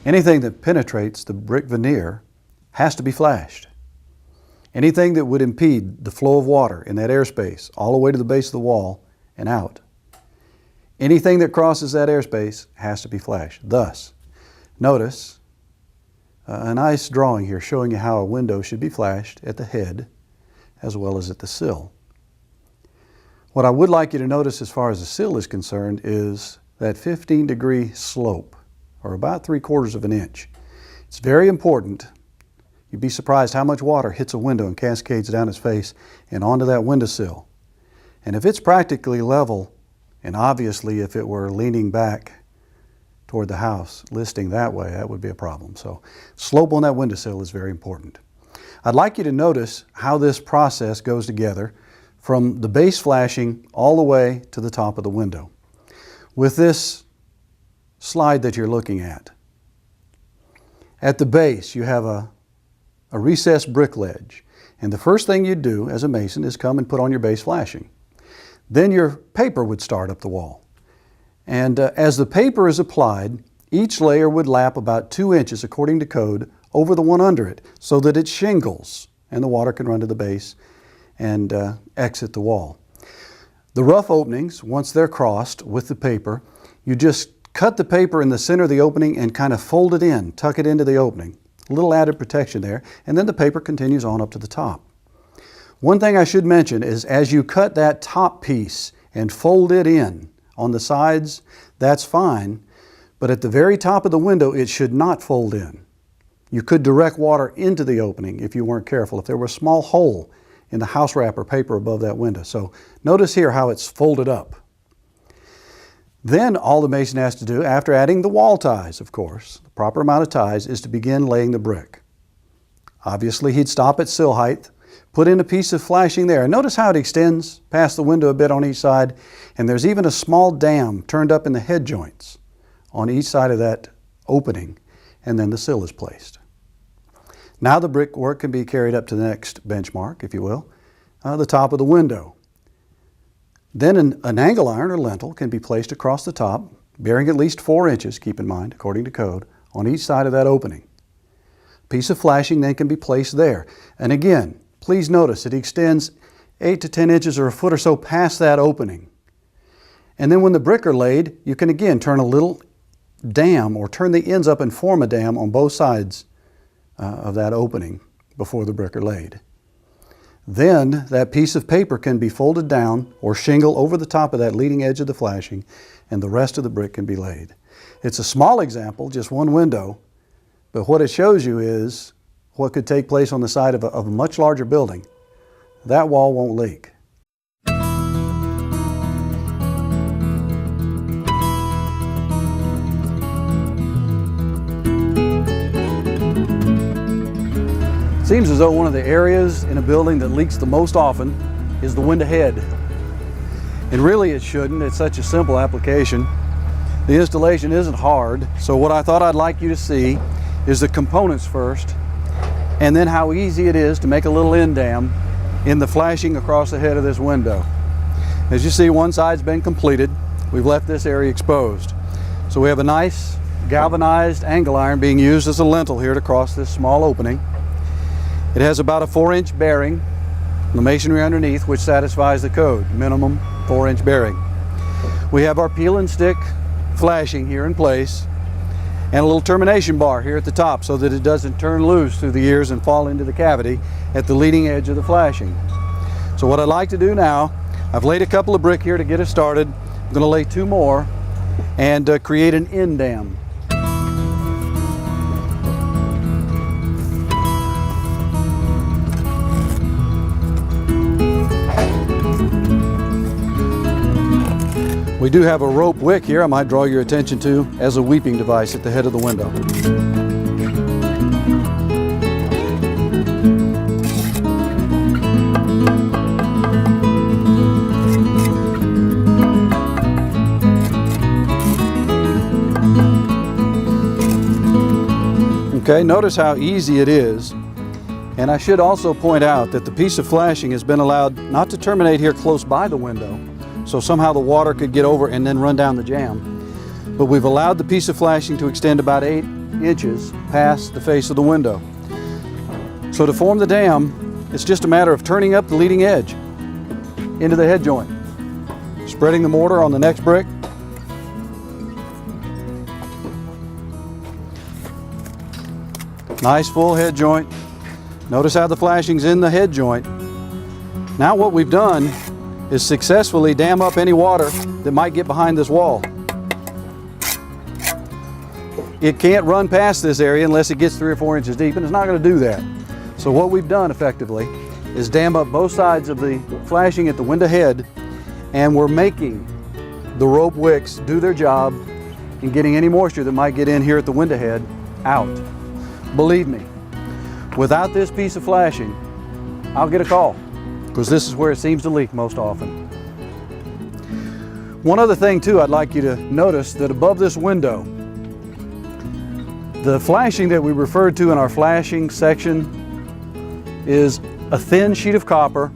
Anything that penetrates the brick veneer has to be flashed. Anything that would impede the flow of water in that airspace all the way to the base of the wall and out. Anything that crosses that airspace has to be flashed. Thus, notice a nice drawing here showing you how a window should be flashed at the head as well as at the sill. What I would like you to notice as far as the sill is concerned is that 15-degree slope, or about 3/4 of an inch. It's very important. You'd be surprised how much water hits a window and cascades down its face and onto that windowsill. And if it's practically level, and obviously if it were leaning back toward the house, listing that way, that would be a problem. So slope on that windowsill is very important. I'd like you to notice how this process goes together from the base flashing all the way to the top of the window. With this slide that you're looking at the base you have a recessed brick ledge, and the first thing you'd do as a mason is come and put on your base flashing. Then your paper would start up the wall. And as the paper is applied, each layer would lap about 2 inches according to code over the one under it so that it shingles and the water can run to the base and exit the wall. The rough openings, once they're crossed with the paper, you just cut the paper in the center of the opening and kind of fold it in, tuck it into the opening. A little added protection there, and then the paper continues on up to the top. One thing I should mention is as you cut that top piece and fold it in on the sides, that's fine, but at the very top of the window it should not fold in. You could direct water into the opening if you weren't careful, if there were a small hole in the house wrap or paper above that window. So notice here how it's folded up. Then all the mason has to do, after adding the wall ties, of course, the proper amount of ties, is to begin laying the brick. Obviously he'd stop at sill height, put in a piece of flashing there, and notice how it extends past the window a bit on each side, and there's even a small dam turned up in the head joints on each side of that opening, and then the sill is placed. Now the brickwork can be carried up to the next benchmark, if you will, the top of the window. Then an angle iron or lintel can be placed across the top, bearing at least 4 inches, keep in mind, according to code, on each side of that opening. A piece of flashing then can be placed there. And again, please notice it extends 8 to 10 inches or a foot or so past that opening. And then when the brick are laid, you can again turn a little dam or turn the ends up and form a dam on both sides of that opening before the brick are laid. Then that piece of paper can be folded down or shingle over the top of that leading edge of the flashing, and the rest of the brick can be laid. It's a small example, just one window, but what it shows you is what could take place on the side of a much larger building. That wall won't leak. It seems as though one of the areas in a building that leaks the most often is the window head. And really it shouldn't, it's such a simple application. The installation isn't hard, so what I thought I'd like you to see is the components first, and then how easy it is to make a little end dam in the flashing across the head of this window. As you see, one side's been completed. We've left this area exposed. So we have a nice galvanized angle iron being used as a lintel here to cross this small opening. It has about a 4-inch bearing, the masonry underneath, which satisfies the code, minimum 4-inch bearing. We have our peel and stick flashing here in place, and a little termination bar here at the top so that it doesn't turn loose through the ears and fall into the cavity at the leading edge of the flashing. So what I'd like to do now, I've laid a couple of brick here to get us started. I'm going to lay 2 more and create an end dam. We do have a rope wick here I might draw your attention to as a weeping device at the head of the window. Okay, notice how easy it is. And I should also point out that the piece of flashing has been allowed not to terminate here close by the window, so somehow the water could get over and then run down the jamb. But we've allowed the piece of flashing to extend about 8 inches past the face of the window. So to form the dam, it's just a matter of turning up the leading edge into the head joint, spreading the mortar on the next brick, nice full head joint. Notice how the flashing's in the head joint. Now what we've done is successfully dam up any water that might get behind this wall. It can't run past this area unless it gets 3 or 4 inches deep, and it's not going to do that. So what we've done effectively is dam up both sides of the flashing at the window head, and we're making the rope wicks do their job in getting any moisture that might get in here at the window head out. Believe me, without this piece of flashing, I'll get a call, because this is where it seems to leak most often. One other thing too, I'd like you to notice that above this window, the flashing that we referred to in our flashing section is a thin sheet of copper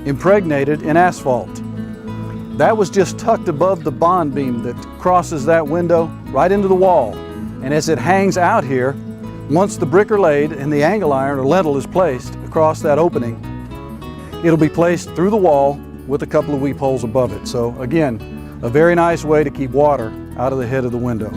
impregnated in asphalt. That was just tucked above the bond beam that crosses that window right into the wall. And as it hangs out here, once the brick are laid and the angle iron or lintel is placed across that opening, it'll be placed through the wall with a couple of weep holes above it. So again, a very nice way to keep water out of the head of the window.